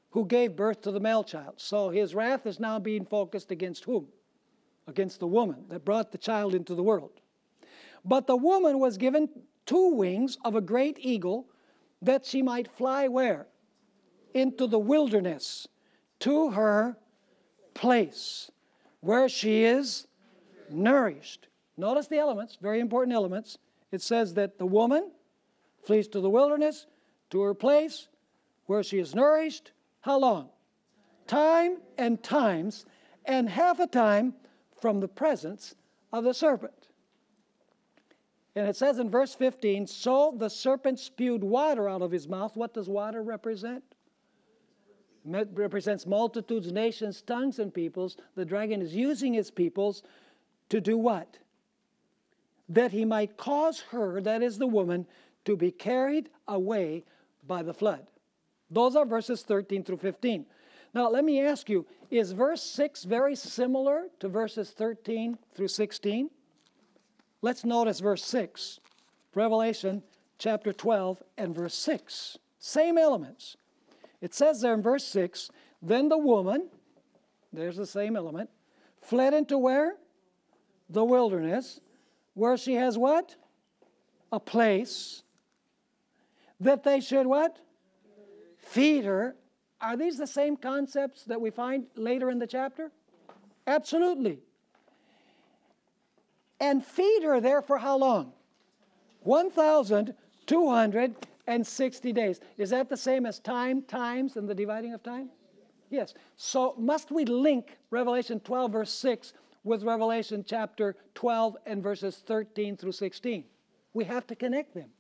who gave birth to the male child." So his wrath is now being focused against whom? Against the woman that brought the child into the world. "But the woman was given 2 wings of a great eagle, that she might fly where? Into the wilderness, to her place, where she is nourished." Notice the elements, very important elements. It says that the woman flees to the wilderness, to her place, where she is nourished. How long? Time and times, and half a time from the presence of the serpent. And it says in verse 15, "So the serpent spewed water out of his mouth." What does water represent? It represents multitudes, nations, tongues, and peoples. The dragon is using his peoples to do what? That he might cause her, that is the woman, to be carried away by the flood. Those are verses 13 through 15. Now let me ask you, is verse 6 very similar to verses 13 through 16? Let's notice verse 6. Revelation chapter 12 and verse 6. Same elements. It says there in verse 6, "Then the woman," there's the same element, "fled into where? The wilderness, where she has what? A place, that they should what? Feed her." Are these the same concepts that we find later in the chapter? Absolutely. "And feed her there for how long? 1,260 days. Is that the same as time, times, and the dividing of time? Yes. So must we link Revelation 12 verse 6 with Revelation chapter 12 and verses 13 through 16? We have to connect them.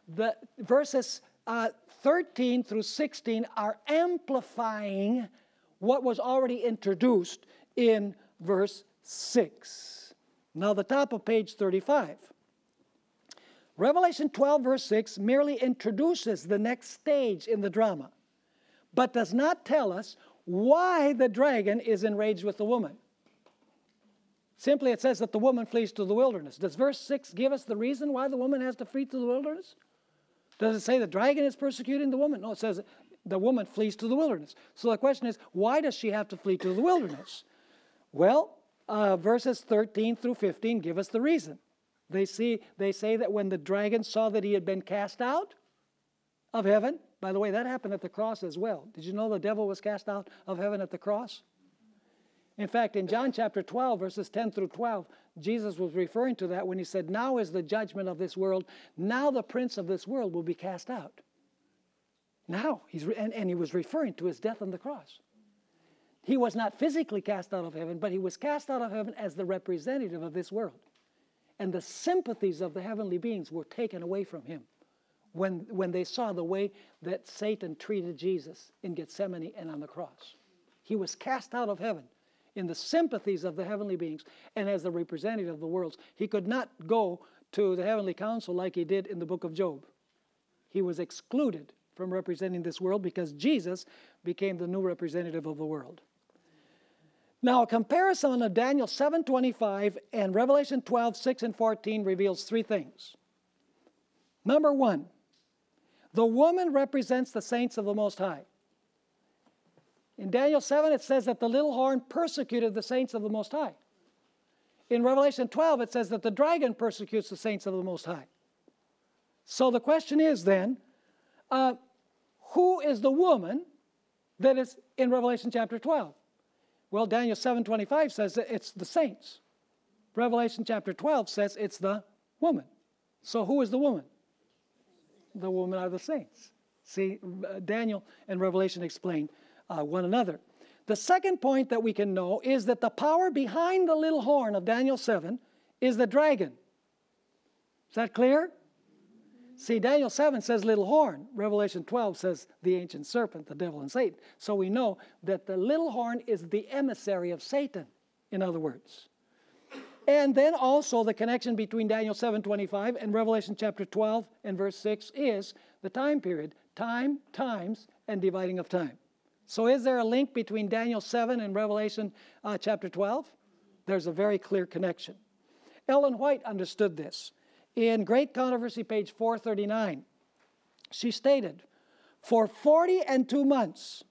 The verses 13 through 16 are amplifying what was already introduced in verse 6. Now the top of page 35. Revelation 12 verse 6 merely introduces the next stage in the drama, but does not tell us why the dragon is enraged with the woman. Simply it says that the woman flees to the wilderness. Does verse 6 give us the reason why the woman has to flee to the wilderness? Does it say the dragon is persecuting the woman? No, it says the woman flees to the wilderness. So the question is, why does she have to flee to the wilderness? Well, verses 13 through 15 give us the reason. They say that when the dragon saw that he had been cast out of heaven, by the way, that happened at the cross as well. Did you know the devil was cast out of heaven at the cross? In fact, in John chapter 12, verses 10 through 12, Jesus was referring to that when he said, "Now is the judgment of this world. Now the prince of this world will be cast out." Now, and he was referring to his death on the cross. He was not physically cast out of heaven, but he was cast out of heaven as the representative of this world. And the sympathies of the heavenly beings were taken away from him when they saw the way that Satan treated Jesus in Gethsemane and on the cross. He was cast out of heaven in the sympathies of the heavenly beings and as the representative of the worlds. He could not go to the heavenly council like he did in the book of Job. He was excluded from representing this world because Jesus became the new representative of the world. Now, a comparison of Daniel 7:25 and Revelation 12:6 and 14 reveals 3 things. Number 1, the woman represents the saints of the Most High. In Daniel 7, it says that the little horn persecuted the saints of the Most High. In Revelation 12, it says that the dragon persecutes the saints of the Most High. So the question is then, who is the woman that is in Revelation chapter 12? Well, Daniel 7:25 says that it's the saints. Revelation chapter 12 says it's the woman. So who is the woman? The woman are the saints. See, Daniel and Revelation explain one another. The second point that we can know is that the power behind the little horn of Daniel 7 is the dragon. Is that clear? See, Daniel 7 says little horn. Revelation 12 says the ancient serpent, the devil and Satan. So we know that the little horn is the emissary of Satan, in other words. And then also the connection between Daniel 7:25 and Revelation chapter 12 and verse 6 is the time period. Time, times, and dividing of time. So is there a link between Daniel 7 and Revelation chapter 12? There's a very clear connection. Ellen White understood this. In Great Controversy, page 439, she stated, for 40 and 2 months,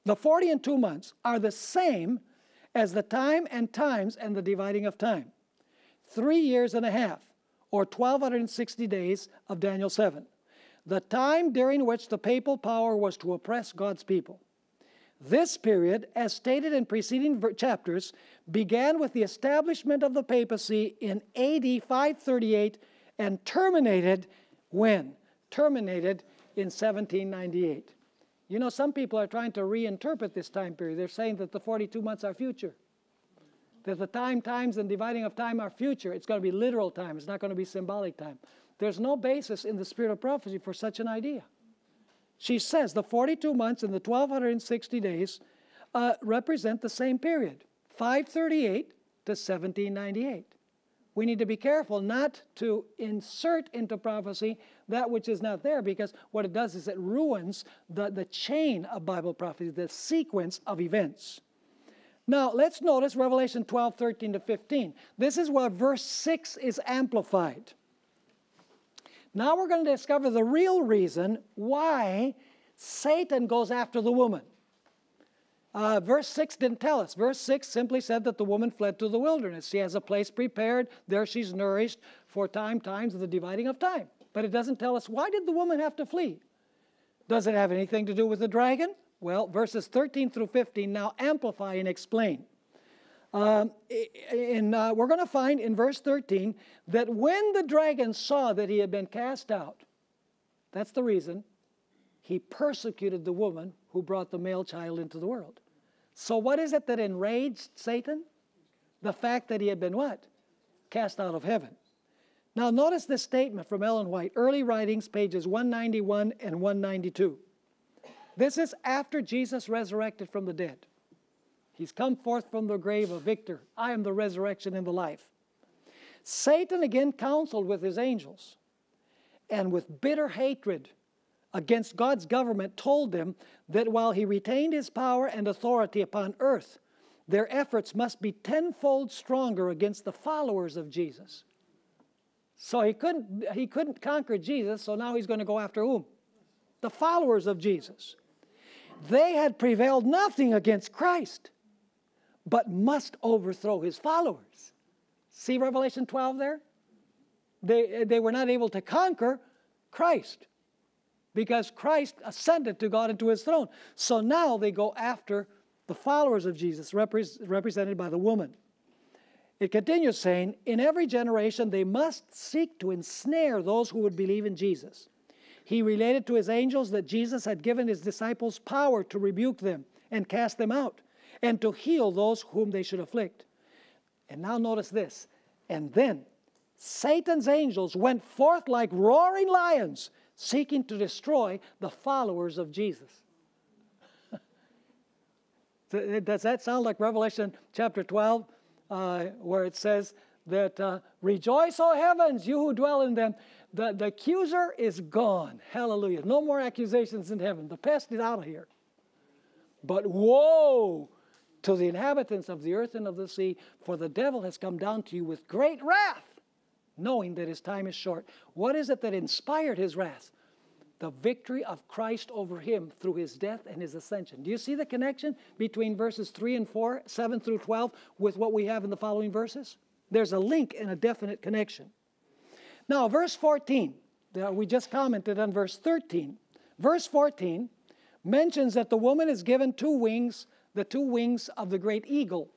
the 40 and 2 months are the same as the time and times and the dividing of time. 3 years and a half, or 1,260 days of Daniel 7. The time during which the papal power was to oppress God's people. This period, as stated in preceding chapters, began with the establishment of the papacy in AD 538 and terminated when? Terminated in 1798. You know, some people are trying to reinterpret this time period. They're saying that the 42 months are future. That the time, times, and dividing of time are future. It's going to be literal time. It's not going to be symbolic time. There's no basis in the spirit of prophecy for such an idea. She says the 42 months and the 1,260 days represent the same period, 538 to 1798. We need to be careful not to insert into prophecy that which is not there, because what it does is it ruins the chain of Bible prophecy, the sequence of events. Now, let's notice Revelation 12, 13 to 15. This is where verse 6 is amplified. Now we're going to discover the real reason why Satan goes after the woman. Verse 6 didn't tell us. Verse 6 simply said that the woman fled to the wilderness. She has a place prepared. There she's nourished for times, and the dividing of time. But it doesn't tell us, why did the woman have to flee? Does it have anything to do with the dragon? Well, verses 13 through 15 now amplify and explain. We're going to find in verse 13 that when the dragon saw that he had been cast out, that's the reason, he persecuted the woman who brought the male child into the world. So what is it that enraged Satan? The fact that he had been what? Cast out of heaven. Now notice this statement from Ellen White, Early Writings, pages 191 and 192. This is after Jesus resurrected from the dead. He's come forth from the grave a victor. I am the resurrection and the life. Satan again counseled with his angels, and with bitter hatred against God's government told them that while he retained his power and authority upon earth, their efforts must be tenfold stronger against the followers of Jesus. So he couldn't conquer Jesus, so now he's going to go after whom? The followers of Jesus. They had prevailed nothing against Christ, but must overthrow his followers. See Revelation 12 there? They were not able to conquer Christ because Christ ascended to God and to his throne. So now they go after the followers of Jesus, represented by the woman. It continues saying, in every generation they must seek to ensnare those who would believe in Jesus. He related to his angels that Jesus had given his disciples power to rebuke them and cast them out, and to heal those whom they should afflict. And now notice this. And then Satan's angels went forth like roaring lions, seeking to destroy the followers of Jesus. Does that sound like Revelation chapter 12, where it says that, rejoice, O heavens, you who dwell in them. The accuser is gone. Hallelujah. No more accusations in heaven. The pest is out of here. But woe to the inhabitants of the earth and of the sea, for the devil has come down to you with great wrath, knowing that his time is short. What is it that inspired his wrath? The victory of Christ over him through his death and his ascension. Do you see the connection between verses 3 and 4, 7 through 12, with what we have in the following verses? There's a link and a definite connection. Now, verse 14, we just commented on verse 13. Verse 14 mentions that the woman is given 2 wings, the 2 wings of the great eagle.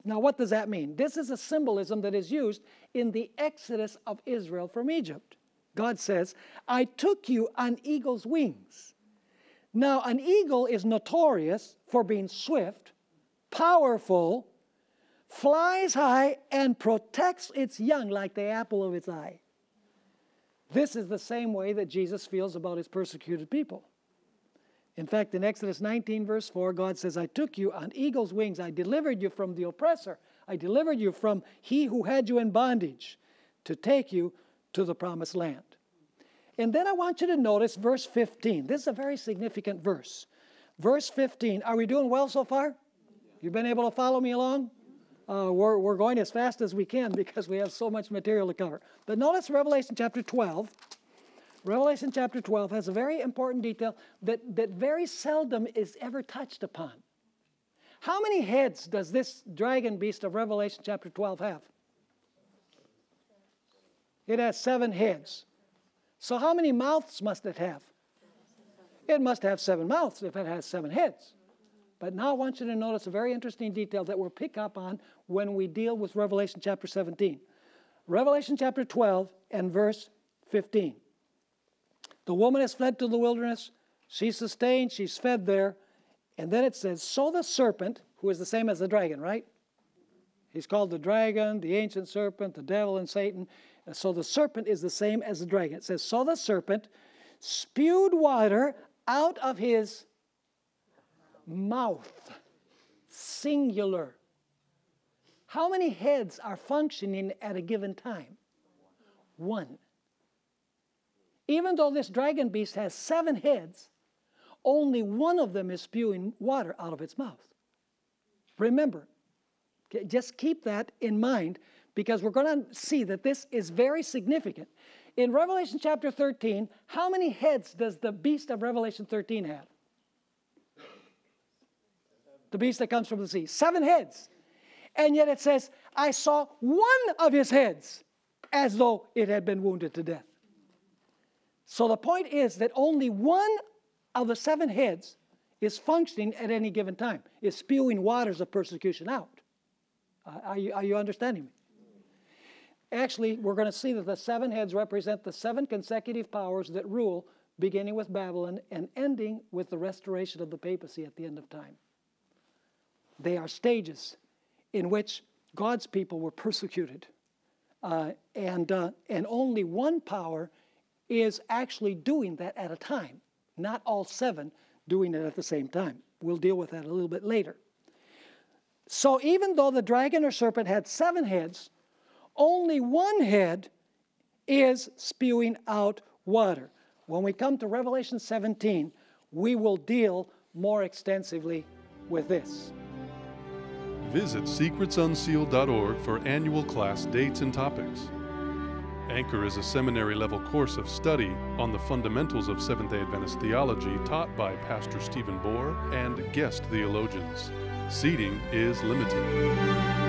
Now, what does that mean? This is a symbolism that is used in the exodus of Israel from Egypt. God says, I took you on eagle's wings. Now, an eagle is notorious for being swift, powerful, flies high, and protects its young like the apple of its eye. This is the same way that Jesus feels about his persecuted people. In fact, in Exodus 19, verse 4, God says, I took you on eagle's wings. I delivered you from the oppressor. I delivered you from he who had you in bondage to take you to the promised land. And then I want you to notice verse 15. This is a very significant verse. Verse 15. Are we doing well so far? You've been able to follow me along? We're going as fast as we can because we have so much material to cover. But notice Revelation chapter 12. Revelation chapter 12 has a very important detail that very seldom is ever touched upon. How many heads does this dragon beast of Revelation chapter 12 have? It has 7 heads. So how many mouths must it have? It must have 7 mouths if it has 7 heads. But now I want you to notice a very interesting detail that we'll pick up on when we deal with Revelation chapter 17. Revelation chapter 12 and verse 15. The woman has fled to the wilderness. She's sustained. She's fed there. And then it says, so the serpent, who is the same as the dragon, right? He's called the dragon, the ancient serpent, the devil, and Satan. And so the serpent is the same as the dragon. It says, so the serpent spewed water out of his mouth. Singular. How many heads are functioning at a given time? 1. Even though this dragon beast has 7 heads, only one of them is spewing water out of its mouth. Remember, just keep that in mind because we're going to see that this is very significant. In Revelation chapter 13, how many heads does the beast of Revelation 13 have? The beast that comes from the sea. 7 heads. And yet it says, I saw one of his heads as though it had been wounded to death. So the point is that only one of the 7 heads is functioning at any given time, is spewing waters of persecution out. Are you understanding me? Actually, we're going to see that the 7 heads represent the 7 consecutive powers that rule, beginning with Babylon and ending with the restoration of the papacy at the end of time. They are stages in which God's people were persecuted. And only one power is actually doing that at a time, not all 7 doing it at the same time. We'll deal with that a little bit later. So even though the dragon or serpent had 7 heads, only one head is spewing out water. When we come to Revelation 17, we will deal more extensively with this. Visit secretsunsealed.org for annual class dates and topics. Anchor is a seminary-level course of study on the fundamentals of Seventh-day Adventist theology taught by Pastor Stephen Bohr and guest theologians. Seating is limited.